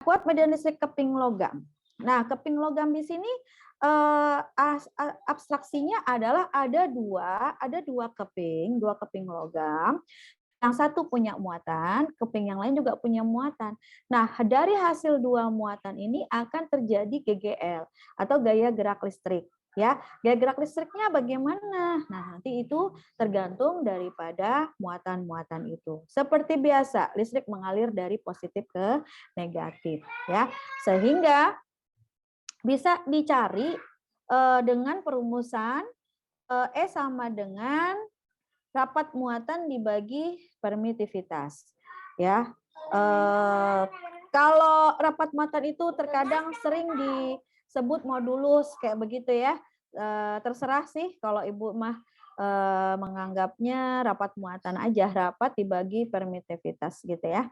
kuat medan listrik keping logam. Nah, keping logam di sini abstraksinya adalah ada dua keping logam. Yang satu punya muatan, keping yang lain juga punya muatan. Nah, dari hasil dua muatan ini akan terjadi GGL atau gaya gerak listrik. Ya, gaya gerak listriknya bagaimana? Nah, nanti itu tergantung daripada muatan-muatan itu. Seperti biasa, listrik mengalir dari positif ke negatif, ya. Sehingga bisa dicari dengan perumusan E sama dengan rapat muatan dibagi permitivitas. Ya, kalau rapat muatan itu terkadang sering disebut modulus kayak begitu ya. Terserah sih kalau Ibu mah menganggapnya rapat muatan aja, rapat dibagi permitivitas gitu ya.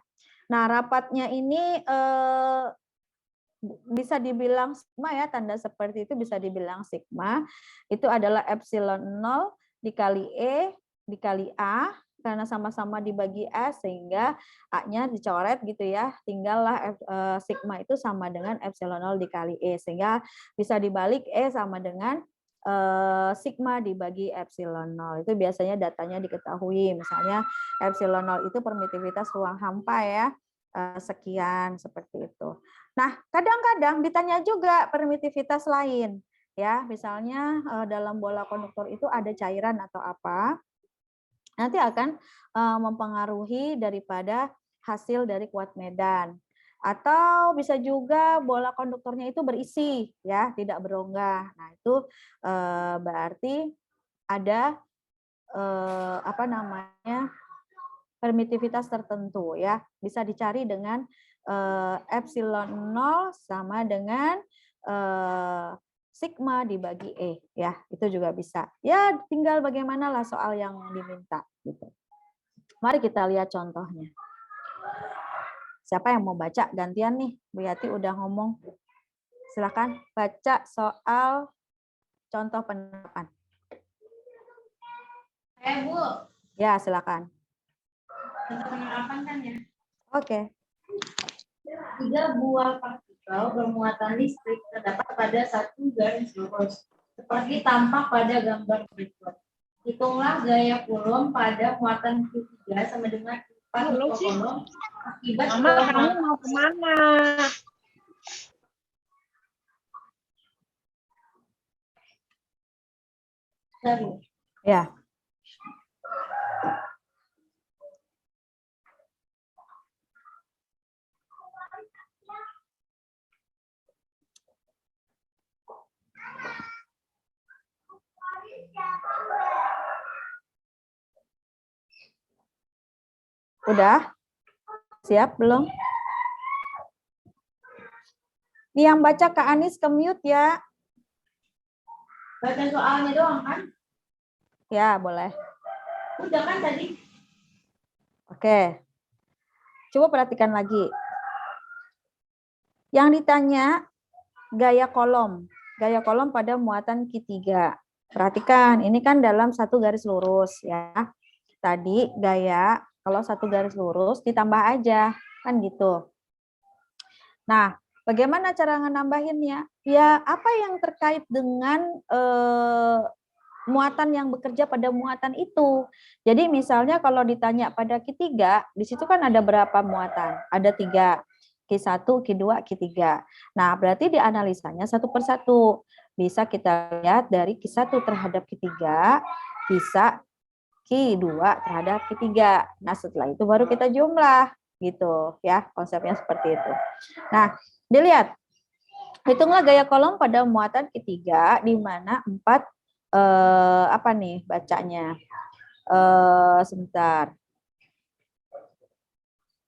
Nah, rapatnya ini bisa dibilang sigma ya, tanda seperti itu bisa dibilang sigma. Itu adalah epsilon 0 dikali E dikali A, karena sama-sama dibagi S sehingga A-nya dicoret gitu ya. Tinggallah sigma itu sama dengan epsilon 0 dikali E, sehingga bisa dibalik E sama dengan sigma dibagi epsilon 0. Itu biasanya datanya diketahui. Misalnya epsilon 0 itu permitivitas ruang hampa ya. Sekian seperti itu. Nah, kadang-kadang ditanya juga permitivitas lain, ya, misalnya dalam bola konduktor itu ada cairan atau apa, nanti akan mempengaruhi daripada hasil dari kuat medan. Atau bisa juga bola konduktornya itu berisi, ya, tidak berongga. Nah, itu berarti ada apa namanya permitivitas tertentu ya, bisa dicari dengan epsilon 0 sama dengan sigma dibagi E ya, itu juga bisa. Ya, tinggal bagaimanalah soal yang diminta gitu. Mari kita lihat contohnya. Siapa yang mau baca? Gantian nih, Bu Yati udah ngomong. Silakan baca soal contoh penerapan. Bu. Ya, silakan. Contoh penerapan kan ya? Oke. 3 buah partikel bermuatan listrik terdapat pada satu garis lurus, seperti tampak pada gambar berikut. Hitunglah gaya Coulomb pada muatan Q3 sama dengan 4 Coulomb akibat Mama, kamu mau kemana? Ya. Udah? Siap belum? Ini yang baca Kak Anis ke-mute ya. Baca soalnya doang kan? Ya, boleh. Udah kan tadi? Oke. Coba perhatikan lagi. Yang ditanya gaya kolom. Gaya kolom pada muatan Q3. Perhatikan, ini kan dalam satu garis lurus ya. Tadi gaya, kalau satu garis lurus ditambah aja, kan gitu. Nah, bagaimana cara ngenambahinnya? Ya, apa yang terkait dengan muatan yang bekerja pada muatan itu. Jadi misalnya kalau ditanya pada Q3, di situ kan ada berapa muatan? Ada 3. Q1, Q2, Q3. Nah, berarti dianalisanya satu persatu. Bisa kita lihat dari Q1 terhadap Q3, bisa Q2 terhadap Q3. Nah, setelah itu baru kita jumlah gitu ya, konsepnya seperti itu. Nah, dilihat. Hitunglah gaya kolom pada muatan Q3 di mana 4 apa nih bacanya? Sebentar.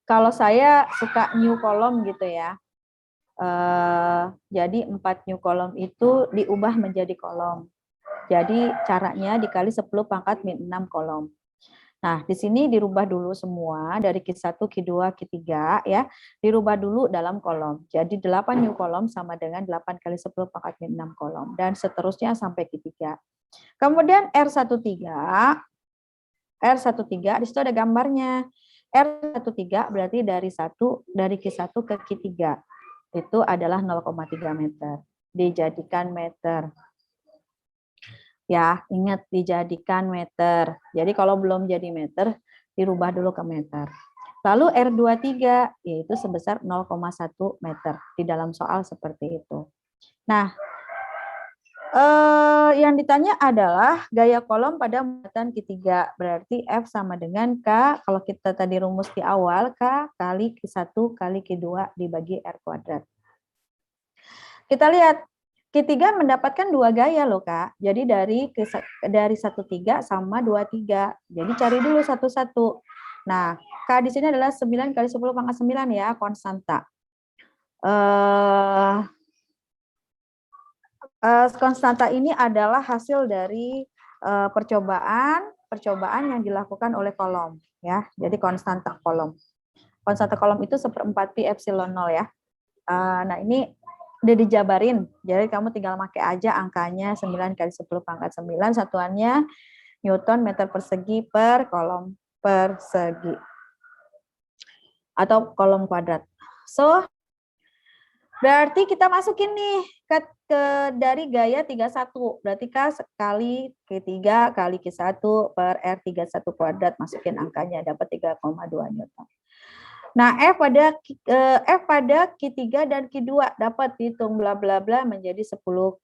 Kalau saya suka new column gitu ya. Jadi 4 new column itu diubah menjadi kolom. Jadi caranya dikali 10 pangkat min 6 kolom. Nah, di sini dirubah dulu semua dari Q1, Q2, Q3 ya. Dirubah dulu dalam kolom. Jadi 8 new kolom sama dengan 8 kali 10 pangkat min 6 kolom. Dan seterusnya sampai Q3. Kemudian R13 di situ ada gambarnya. R13 berarti dari Q1 ke Q3. itu adalah 0,3 meter. Dijadikan meter. Ya, ingat dijadikan meter. Jadi kalau belum jadi meter, dirubah dulu ke meter. Lalu R23 yaitu sebesar 0,1 meter. Di dalam soal seperti itu. Nah, yang ditanya adalah gaya kolom pada muatan Q3. Berarti F sama dengan K, kalau kita tadi rumus di awal, K kali Q1 kali Q2 dibagi R kuadrat. Kita lihat, Q3 mendapatkan 2 gaya loh Kak. Jadi dari 13 sama 23. Jadi cari dulu satu-satu. Nah, K di sini adalah 9 kali 10 pangkat 9 ya, konstanta. Konstanta ini adalah hasil dari percobaan yang dilakukan oleh kolom ya. Jadi konstanta kolom. Konstanta kolom itu 1/4 pi epsilon 0 ya. Nah, ini udah dijabarin. Jadi kamu tinggal pakai aja angkanya 9 kali 10 pangkat 9, satuannya Newton meter persegi per kolom persegi. Atau kolom kuadrat. So, berarti kita masukin nih ke dari gaya 31. Berarti K kali Q3 kali Q1 per R31 kuadrat. Masukin angkanya dapat 3,2 Newton. Nah, F pada Q3 dan Q2 dapat dihitung bla bla bla menjadi 10,8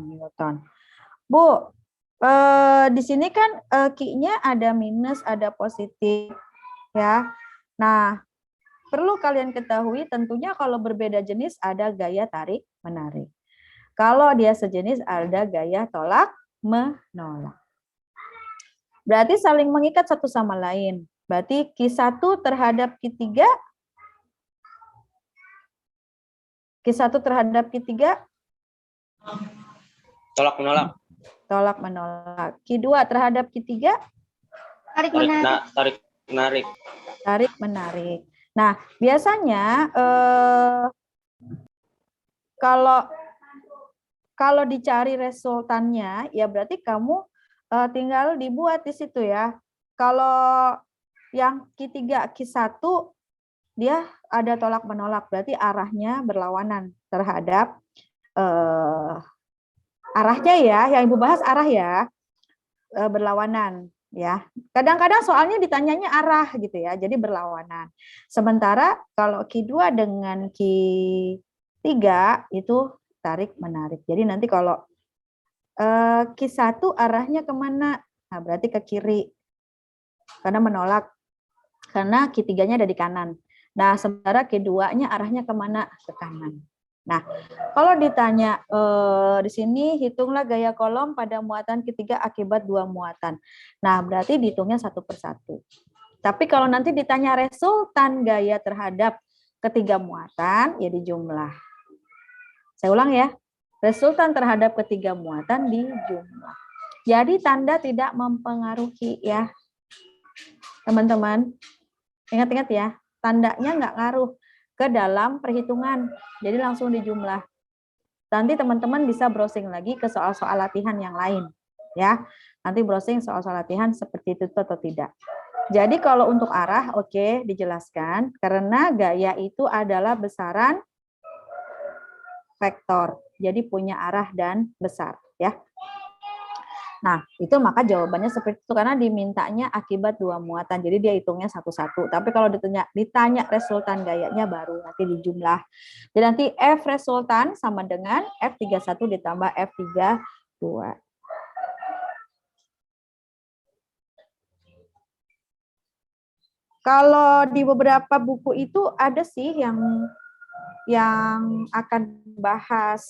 Newton. Bu, di sini kan Q-nya ada minus, ada positif ya. Nah, perlu kalian ketahui tentunya kalau berbeda jenis ada gaya tarik menarik. Kalau dia sejenis ada gaya tolak menolak. Berarti saling mengikat satu sama lain. Berarti Q1 terhadap Q3, Q1 terhadap Q3, tolak menolak. Tolak menolak. Q2 terhadap Q3, Tarik menarik. Tarik menarik. Tarik menarik. Nah, biasanya kalau dicari resultannya, ya berarti kamu tinggal dibuat di situ ya. Kalau yang Q3, Q1, dia ada tolak menolak, berarti arahnya berlawanan terhadap arahnya ya, yang Ibu bahas arah ya, berlawanan ya. Kadang-kadang soalnya ditanyanya arah gitu ya, jadi berlawanan. Sementara kalau Q2 dengan Q3 itu tarik menarik. Jadi nanti kalau Q1 arahnya kemana? Nah, berarti ke kiri karena menolak. Karena Q3-nya ada di kanan. Nah, sementara Q2-nya arahnya kemana? Ke kanan. Nah, kalau ditanya di sini hitunglah gaya kolom pada muatan Q3 akibat 2 muatan. Nah, berarti dihitungnya satu persatu. Tapi kalau nanti ditanya resultan gaya terhadap ketiga muatan, ya dijumlah. Saya ulang ya. Resultan terhadap ketiga muatan dijumlah. Jadi tanda tidak mempengaruhi ya. Teman-teman. Ingat-ingat ya, tandanya nggak ngaruh ke dalam perhitungan, jadi langsung dijumlah. Nanti teman-teman bisa browsing lagi ke soal-soal latihan yang lain, ya. Nanti browsing soal-soal latihan seperti itu atau tidak. Jadi kalau untuk arah, oke, dijelaskan, karena gaya itu adalah besaran vektor, jadi punya arah dan besar, ya. Nah, itu maka jawabannya seperti itu karena dimintanya akibat 2 muatan. Jadi dia hitungnya satu-satu. Tapi kalau ditanya resultan gayanya baru nanti dijumlah. Jadi nanti F resultan sama dengan F31 ditambah F32. Kalau di beberapa buku itu ada sih yang akan bahas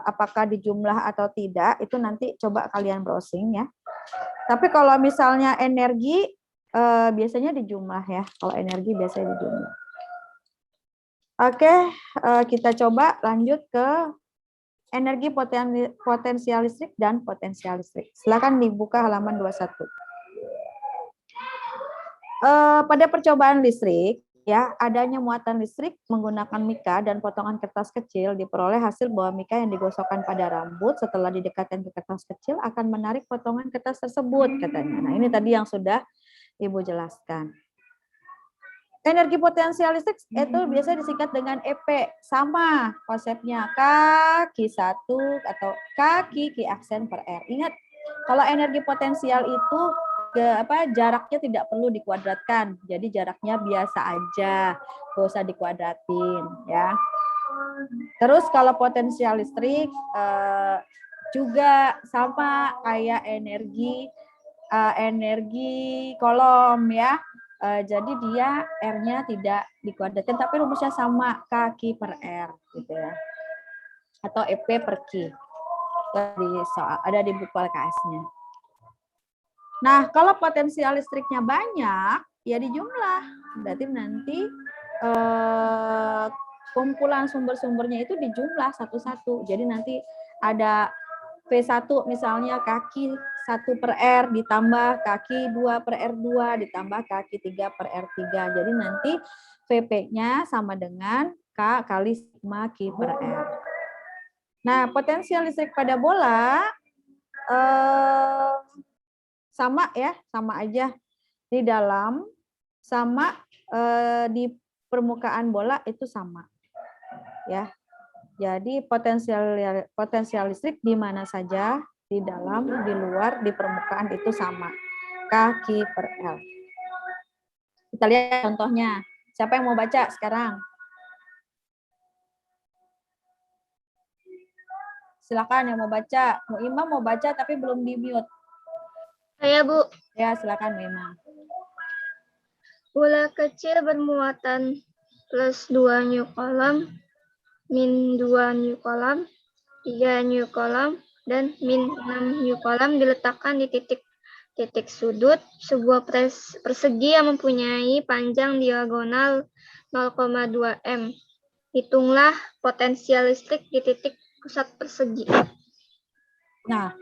apakah dijumlah atau tidak, itu nanti coba kalian browsing ya. Tapi kalau misalnya energi biasanya dijumlah ya. Kalau energi biasanya dijumlah. Oke, kita coba lanjut ke energi potensial listrik dan potensial listrik. Silakan dibuka halaman 21. Pada percobaan listrik, ya, adanya muatan listrik menggunakan mika dan potongan kertas kecil diperoleh hasil bahwa mika yang digosokkan pada rambut setelah didekatkan ke kertas kecil akan menarik potongan kertas tersebut katanya. Nah, ini tadi yang sudah Ibu jelaskan. Energi potensial listrik itu biasa disingkat dengan EP, sama konsepnya K Q1 atau K Q aksen per R. Ingat, kalau energi potensial itu jaraknya tidak perlu dikuadratkan, jadi jaraknya biasa aja, nggak usah dikuadratin ya. Terus kalau potensial listrik juga sama kayak energi kolom ya. Jadi dia R-nya tidak dikuadratkan, tapi rumusnya sama, K Q per R gitu ya. Atau EP per Q. Ada di buku LKS-nya. Nah, kalau potensial listriknya banyak, ya dijumlah. Berarti nanti kumpulan sumber-sumbernya itu dijumlah satu-satu. Jadi nanti ada V1 misalnya kaki 1 per R ditambah kaki 2 per R2 ditambah kaki 3 per R3. Jadi nanti VP-nya sama dengan K kali sigma Q per R. Nah, potensial listrik pada bola sama ya, sama aja. Di dalam sama di permukaan bola itu sama. Ya. Jadi potensial listrik di mana saja, di dalam, di luar, di permukaan itu sama. K Q per L. Kita lihat contohnya. Siapa yang mau baca sekarang? Silakan yang mau baca. Bu Ima mau baca tapi belum di-mute. Saya, Bu. Ya, silakan Bu Ima. Bola kecil bermuatan plus 2 Newcoulomb, min 2 Newcoulomb, 3 Newcoulomb, dan min 6 Newcoulomb diletakkan di titik sudut sebuah persegi yang mempunyai panjang diagonal 0,2 m. Hitunglah potensial listrik di titik pusat persegi. Nah,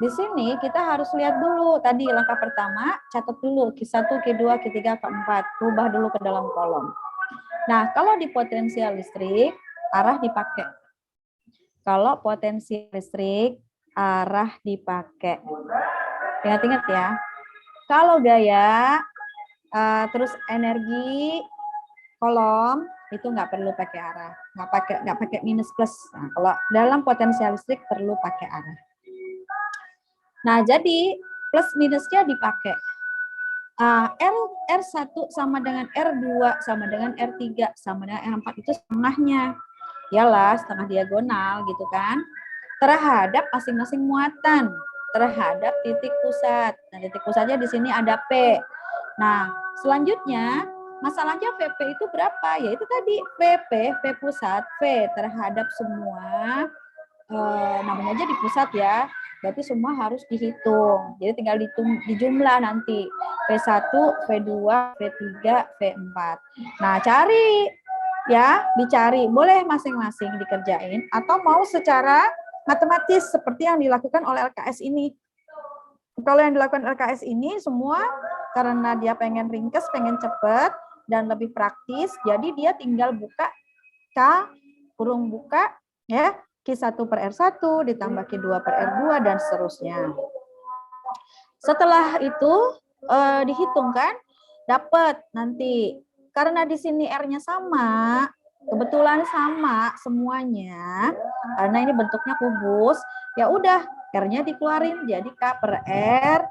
di sini kita harus lihat dulu. Tadi langkah pertama, catat dulu Q1, Q2, Q3, Q4. Rubah dulu ke dalam kolom. Nah, kalau di potensial listrik, arah dipakai. Kalau potensial listrik, arah dipakai. Ingat-ingat ya. Kalau gaya, terus energi, kolom, itu nggak perlu pakai arah. Nggak pakai minus plus. Nah, kalau dalam potensial listrik perlu pakai arah. Nah, jadi plus minusnya dipakai. R1 sama dengan R2 sama dengan R3 sama dengan R4 itu setengahnya. Yalah, setengah diagonal gitu kan. Terhadap masing-masing muatan, terhadap titik pusat. Nah, titik pusatnya di sini ada P. Nah, selanjutnya masalahnya VP itu berapa? Ya itu tadi VP, V pusat, V terhadap semua namanya aja di pusat ya. Berarti semua harus dihitung. Jadi tinggal dijumlah nanti. V1, V2, V3, V4. Nah, cari ya, dicari. Boleh masing-masing dikerjain atau mau secara matematis seperti yang dilakukan oleh LKS ini. Kalau yang dilakukan LKS ini semua karena dia pengen ringkes, pengen cepet dan lebih praktis, jadi dia tinggal buka K kurung buka ya. Q1 per R1 ditambah Q2 per R2 dan seterusnya. Setelah itu dihitung kan, dapat nanti. Karena di sini R-nya sama, kebetulan sama semuanya, karena ini bentuknya kubus, ya udah R-nya dikeluarin jadi K per R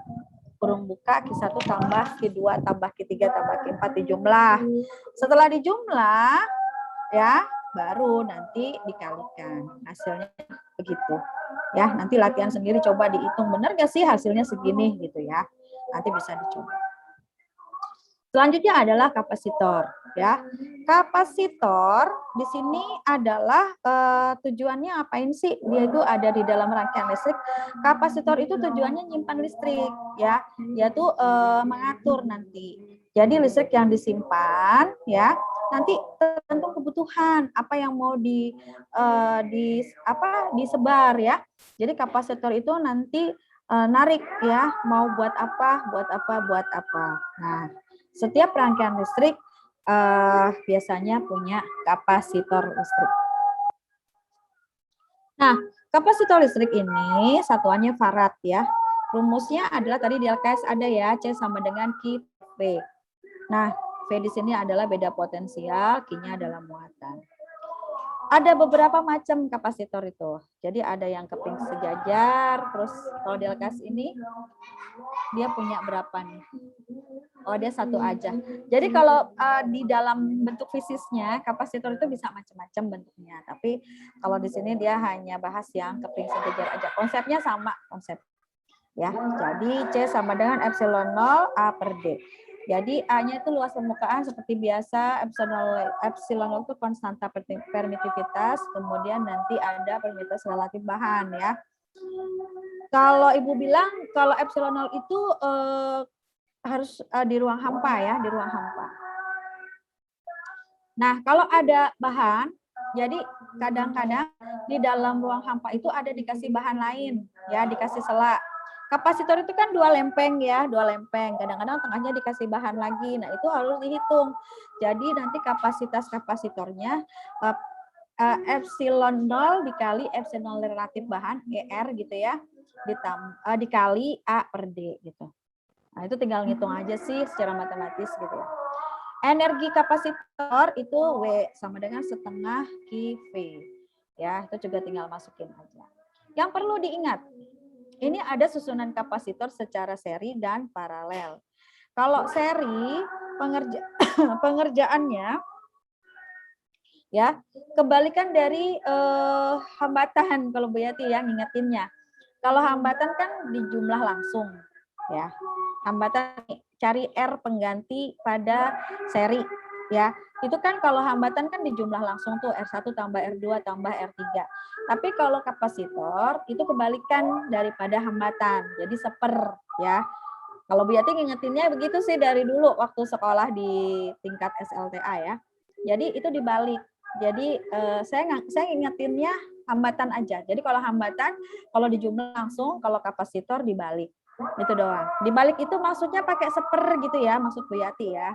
kurung buka Q1 tambah Q2 tambah Q3 tambah Q4 dijumlah. Setelah dijumlah, ya baru nanti dikalikan hasilnya begitu ya. Nanti latihan sendiri coba dihitung benar gak sih hasilnya segini gitu ya, nanti bisa dicoba. Selanjutnya adalah kapasitor ya. Kapasitor di sini adalah tujuannya apain sih? Dia itu ada di dalam rangkaian listrik. Kapasitor itu tujuannya nyimpan listrik ya, yaitu mengatur nanti. Jadi listrik yang disimpan ya nanti tergantung kebutuhan apa yang mau disebar ya. Jadi kapasitor itu nanti narik ya, mau buat apa. Nah, setiap rangkaian listrik biasanya punya kapasitor listrik. Nah, kapasitor listrik ini satuannya farad ya. Rumusnya adalah tadi di LKS ada ya, C sama dengan Q V. Nah, V V di sini adalah beda potensial, Q-nya adalah muatan. Ada beberapa macam kapasitor itu. Jadi ada yang keping sejajar, terus kalau di LKS ini dia punya berapa nih? Oh, dia satu aja. Jadi kalau di dalam bentuk fisisnya kapasitor itu bisa macam-macam bentuknya. Tapi kalau di sini dia hanya bahas yang keping sejajar aja. Konsepnya sama konsep. Ya, jadi C sama dengan epsilon 0 A per D. Jadi A-nya itu luas permukaan seperti biasa, epsilon 0 itu konstanta permitivitas, kemudian nanti ada permitivitas relatif bahan ya. Kalau Ibu bilang kalau epsilon 0 itu harus di ruang hampa ya, di ruang hampa. Nah, kalau ada bahan, jadi kadang-kadang di dalam ruang hampa itu ada dikasih bahan lain, ya, dikasih sela. Kapasitor itu kan dua lempeng ya, dua lempeng. Kadang-kadang tengahnya dikasih bahan lagi. Nah, itu harus dihitung. Jadi nanti kapasitas kapasitornya epsilon 0 dikali epsilon relatif bahan ER gitu ya, dikali A per D gitu. Nah, itu tinggal ngitung aja sih secara matematis gitu ya. Energi kapasitor itu W sama dengan setengah QV. Ya, itu juga tinggal masukin aja. Yang perlu diingat, ini ada susunan kapasitor secara seri dan paralel. Kalau seri, pengerjaannya ya kebalikan dari hambatan kalau Bu Yati ya ngingetinnya. Kalau hambatan kan di jumlah langsung ya. Hambatan cari R pengganti pada seri ya. Itu kan kalau hambatan kan di jumlah langsung tuh R1 tambah R2 tambah R3. Tapi kalau kapasitor itu kebalikan daripada hambatan. Jadi seper ya. Kalau Bu Yati ngingetinnya begitu sih dari dulu waktu sekolah di tingkat SLTA ya. Jadi itu dibalik. Jadi saya ingetinnya hambatan aja. Jadi kalau hambatan kalau di jumlah langsung, kalau kapasitor dibalik. Itu doang. Dibalik itu maksudnya pakai seper gitu ya, maksud Bu Yati ya.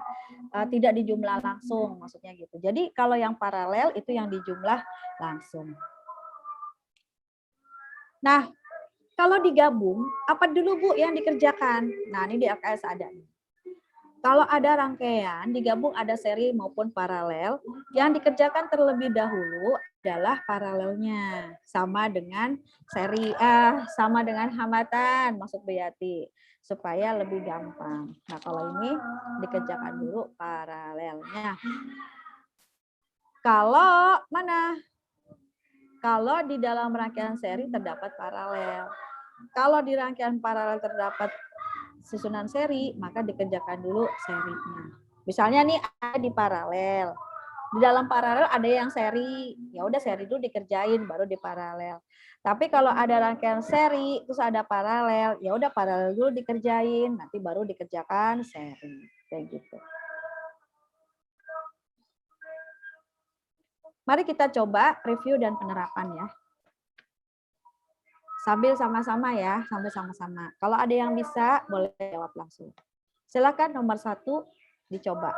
Tidak di jumlah langsung maksudnya gitu. Jadi kalau yang paralel itu yang di jumlah langsung. Nah, kalau digabung, apa dulu Bu yang dikerjakan? Nah, ini di LKS ada. Kalau ada rangkaian, digabung ada seri maupun paralel, yang dikerjakan terlebih dahulu adalah paralelnya. Sama dengan seri, sama dengan hambatan, maksud Bu Yati. Supaya lebih gampang. Nah, kalau ini dikerjakan dulu paralelnya. Kalau mana? Kalau di dalam rangkaian seri terdapat paralel. Kalau di rangkaian paralel terdapat susunan seri, maka dikerjakan dulu serinya. Misalnya nih ada di paralel. Di dalam paralel ada yang seri, ya udah seri dulu dikerjain baru di paralel. Tapi kalau ada rangkaian seri terus ada paralel, ya udah paralel dulu dikerjain, nanti baru dikerjakan seri. Kayak gitu. Mari kita coba review dan penerapan ya. Sambil sama-sama ya, sambil sama-sama. Kalau ada yang bisa, boleh jawab langsung. Silakan nomor 1 dicoba.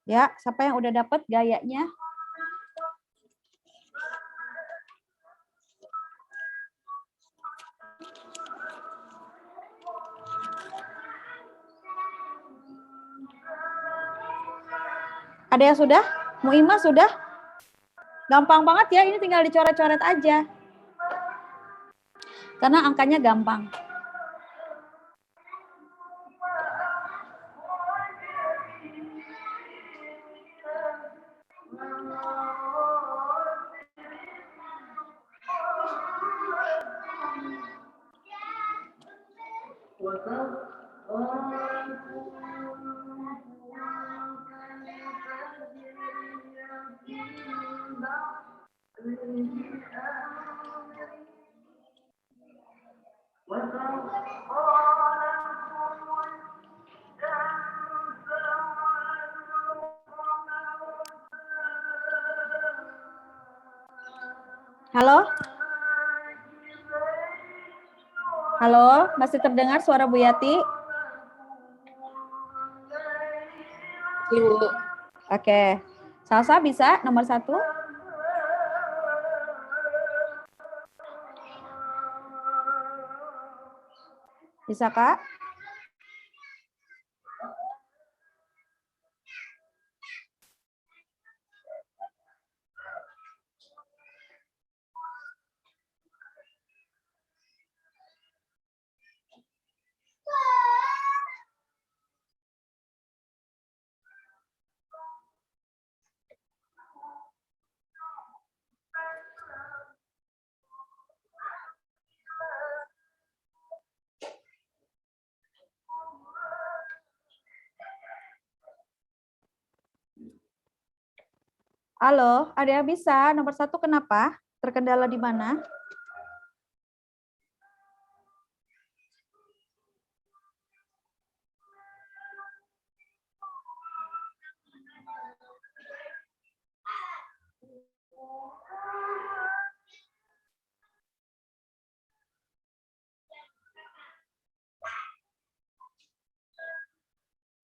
Ya, siapa yang udah dapat gayanya? Ada yang sudah? Muima sudah? Gampang banget ya, ini tinggal dicoret-coret aja. Karena angkanya gampang. Halo? Halo, masih terdengar suara Bu Yati? Ibu. Oke. Salsa bisa nomor 1? Bisa, Kak? Halo, ada yang bisa? Nomor 1 kenapa? Terkendala di mana?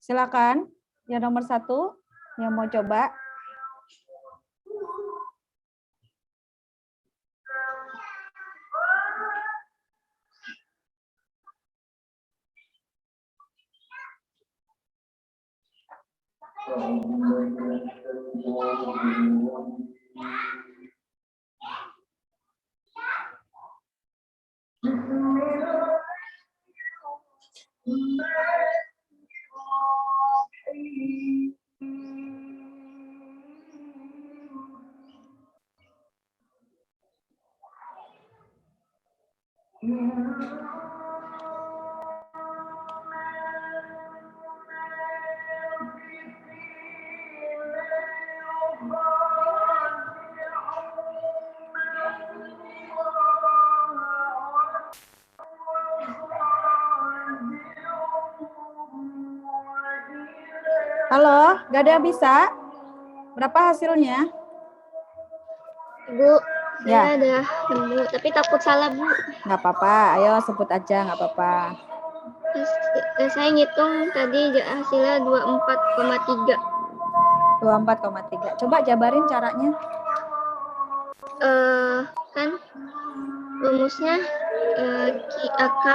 Silakan, yang nomor 1 yang mau coba. Halo, gak ada yang bisa? Berapa hasilnya? Bu, Ya. saya ada nemu, tapi takut salah, Bu. Nggak apa-apa, ayo sebut aja, nggak apa-apa. Saya ngitung tadi hasilnya 24,3. 24,3. Coba jabarin caranya. Kan rumusnya K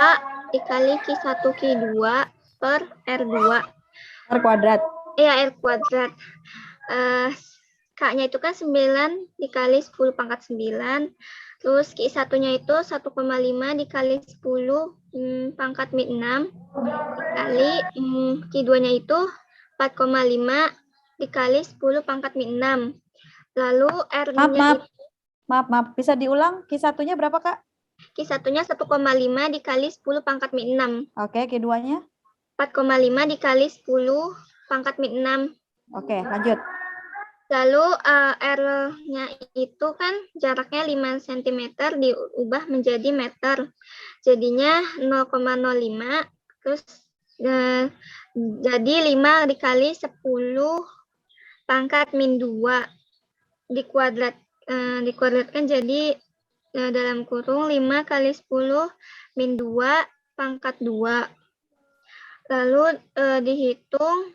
dikali Q1 Q2 per R2 R kuadrat. R kuadrat. K-nya itu kan 9 dikali 10 pangkat 9. Terus Q1-nya itu 1,5 dikali 10 pangkat min 6 dikali Q2-nya itu 4,5 dikali 10 pangkat min 6. Lalu R-nya Maaf, bisa diulang? Q1-nya berapa, Kak? Q1-nya 1,5 dikali 10 pangkat min 6. Oke, Q2-nya? 4,5 dikali 10 pangkat min 6. Oke, lanjut. Lalu R-nya itu kan jaraknya 5 cm diubah menjadi meter. Jadinya 0,05. Terus jadi 5 dikali 10 pangkat min 2 dikuadratkan jadi dalam kurung 5 kali 10 min 2 pangkat 2. Lalu dihitung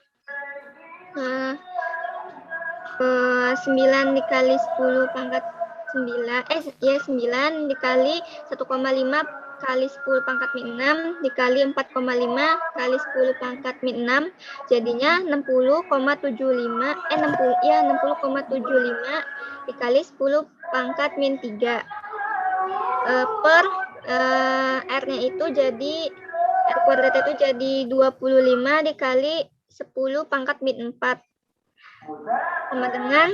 9 dikali 10 pangkat 9 dikali 1,5 kali 10 pangkat min 6 dikali 4,5 kali 10 pangkat min 6 jadinya 60,75 dikali 10 pangkat min 3 per R-nya itu jadi R kuadrat itu jadi 25 dikali 10 pangkat min 4 sama dengan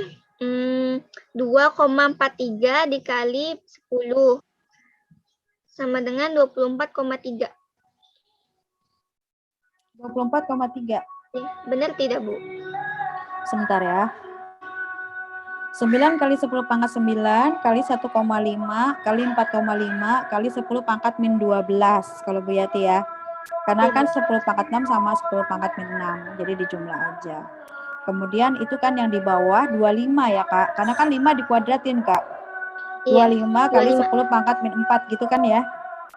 2,43 dikali 10 sama dengan 24,3. 24,3. Benar tidak, Bu? Sebentar ya. 9 kali 10 pangkat 9 kali 1,5 kali 4,5 kali 10 pangkat min 12 kalau Bu Yati ya. Karena kan 10 pangkat 6 sama 10 pangkat min 6. Jadi dijumlah aja. Kemudian itu kan yang di bawah 25 ya Kak. Karena kan 5 dikuadratin Kak. 25 kali 10 pangkat min 4 gitu kan ya.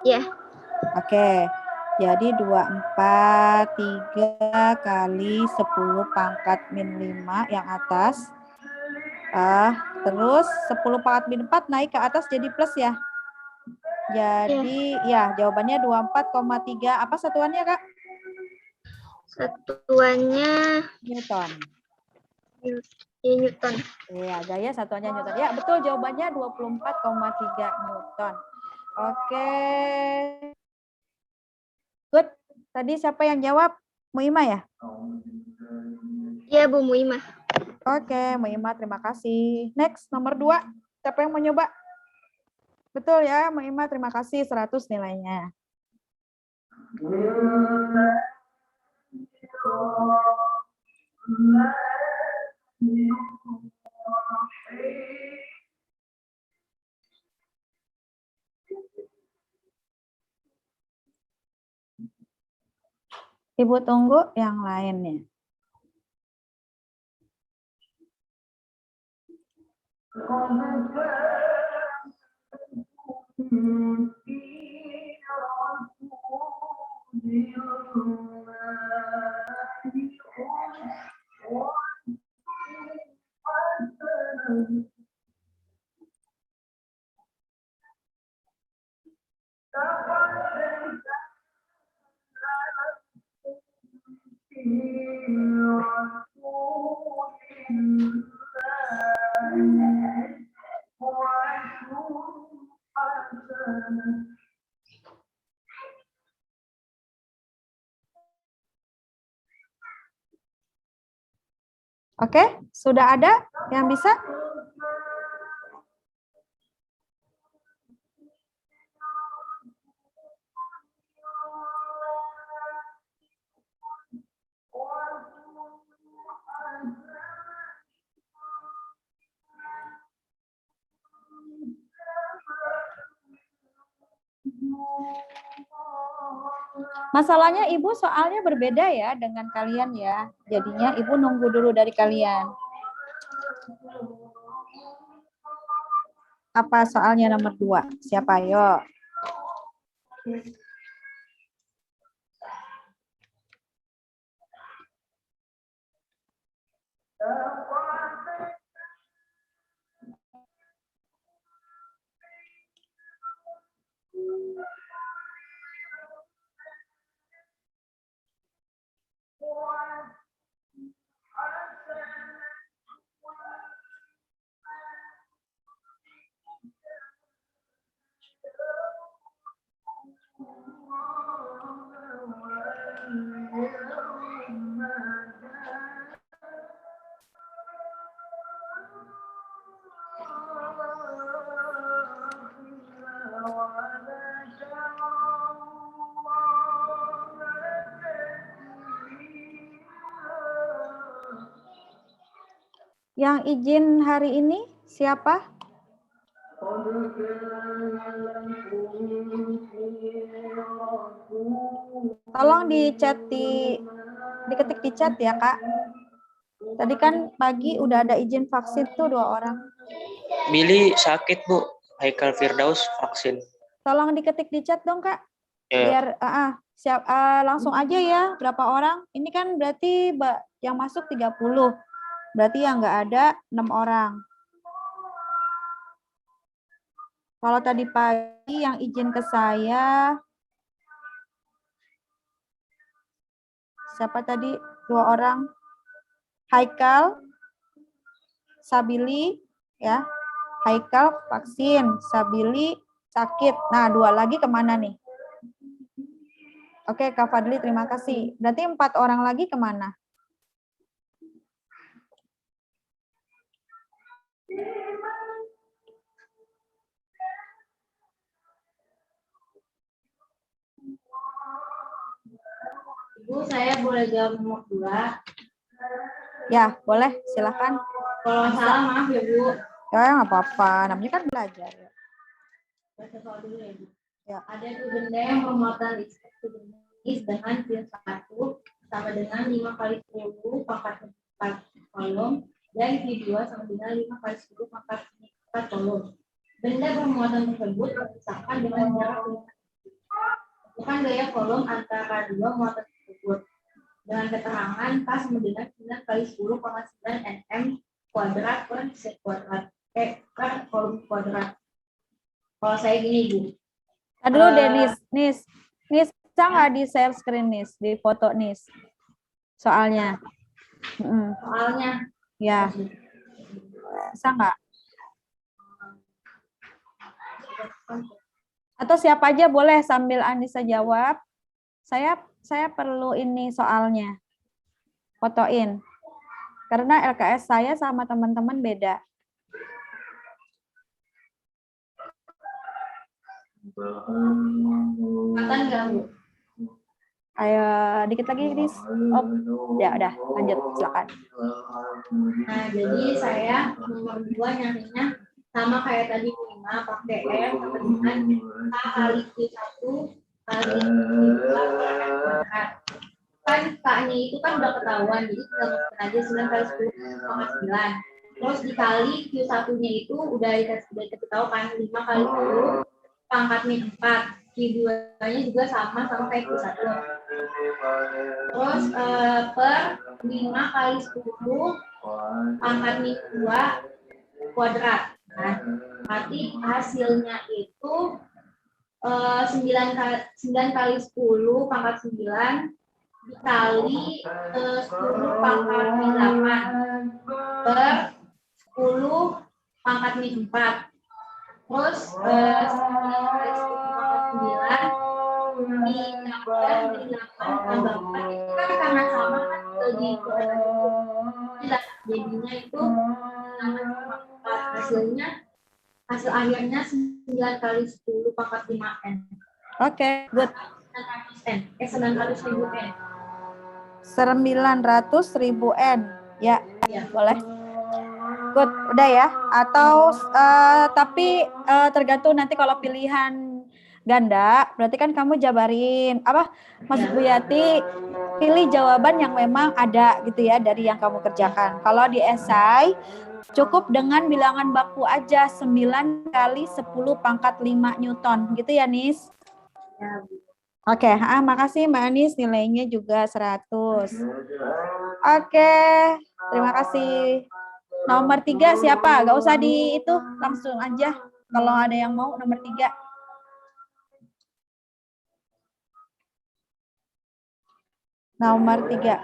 Iya. Oke. Jadi 24 3 kali 10 pangkat min 5 yang atas. Terus 10 pangkat min 4 naik ke atas jadi plus ya. Jadi ya jawabannya 24,3. Apa satuannya Kak? Satuannya Newton. Newton. Iya, gaya satuannya Newton. Ya, betul jawabannya 24,3 Newton. Oke. Good. Tadi siapa yang jawab? Muima ya? Iya, Bu Muimah. Oke, Muima terima kasih. Next, nomor 2. Siapa yang mau nyoba? Betul ya, Muima terima kasih 100 nilainya. Ibu tunggu yang lainnya. Oke, sudah ada yang bisa? Masalahnya Ibu soalnya berbeda ya dengan kalian ya. Jadinya Ibu nunggu dulu dari kalian. Apa soalnya nomor 2? Siapa? Ayo. Yang izin hari ini siapa? Tolong diketik di chat ya Kak. Tadi kan pagi udah ada izin vaksin tuh 2 orang. Billy sakit Bu, Haikal Firdaus vaksin. Tolong diketik di chat dong Kak. Ya. Biar langsung aja ya berapa orang. Ini kan berarti yang masuk 30. Berarti yang nggak ada 6 orang. Kalau tadi pagi yang izin ke saya, siapa tadi? 2 orang. Haikal, Sabili, ya. Haikal vaksin, Sabili sakit. Nah, 2 lagi kemana nih? Oke, Kak Fadli, terima kasih. Berarti 4 orang lagi kemana? Ibu, saya boleh jawab nomor 2? Ya, boleh. Silakan. Kalau salah maaf ya Bu. Ya nggak apa-apa, namanya kan belajar. Baca soal dulu ya Bu. Ya. Ada dua benda yang bermuatan listrik sejenis dengan Q1 sama dengan 5 kali 10 pangkat 4 kolom dan Q2 sama dengan 5 kali 10 pangkat 4 kolom. Benda bermuatan tersebut terpisahkan dengan jarak 5. Bukan gaya kolom antara dua muatan tersebut. Dengan keterangan K sama dengan 9 kali 10,9 nm kuadrat per z kuadrat per kolom kuadrat. Kalau saya gini Bu. Dulu deh Nis bisa nggak di share screen Nis, di foto Nis soalnya. Soalnya Ya, bisa nggak? Atau siapa aja boleh sambil Anissa jawab. Saya perlu ini soalnya. Fotoin. Karena LKS saya sama teman-teman beda. Kelihatan nggak Bu? Ayo dikit lagi Nis. Oh, ya udah lanjut silakan. Nah, jadi saya nomor 2 nyarinya sama kayak tadi 5 pakai R sama dengan K kali Q1 kali Q2 per R kuadrat. Kan K-nya itu kan udah ketahuan, jadi kita masukkan aja 9 kali 10,9. Terus dikali Q1-nya itu udah dikasih tahu kan 5 kali 10 pangkat min 4. Q2-nya juga sama kayak Q1. Terus per 5 kali 10 pangkat min 2 kuadrat. Nah, berarti hasilnya itu 9 kali 10 pangkat 9 dikali 10 pangkat min 8 per 10 pangkat min 4. Terus 9 kali 10 pangkat 9 ditambah di 8 tambah 4 itu kan karena sama kan di jadinya itu sama 4. Hasil akhirnya 9 kali 10 pangkat 5 n. Oke, good. 900 ribu n. 900.000 N. Ya, Ya. boleh. Good, udah ya. Atau tapi tergantung nanti kalau pilihan ganda, berarti kan kamu jabarin apa? Maksud Bu Yati, pilih jawaban yang memang ada gitu ya dari yang kamu kerjakan. Kalau di esai cukup dengan bilangan baku aja 9 kali 10 pangkat 5 Newton gitu ya Nis. Ya. Oke, makasih Mbak Anis, nilainya juga 100. Oke, terima kasih. Nomor 3 siapa? Gak usah di itu, langsung aja. Kalau ada yang mau nomor 3. Nomor 3.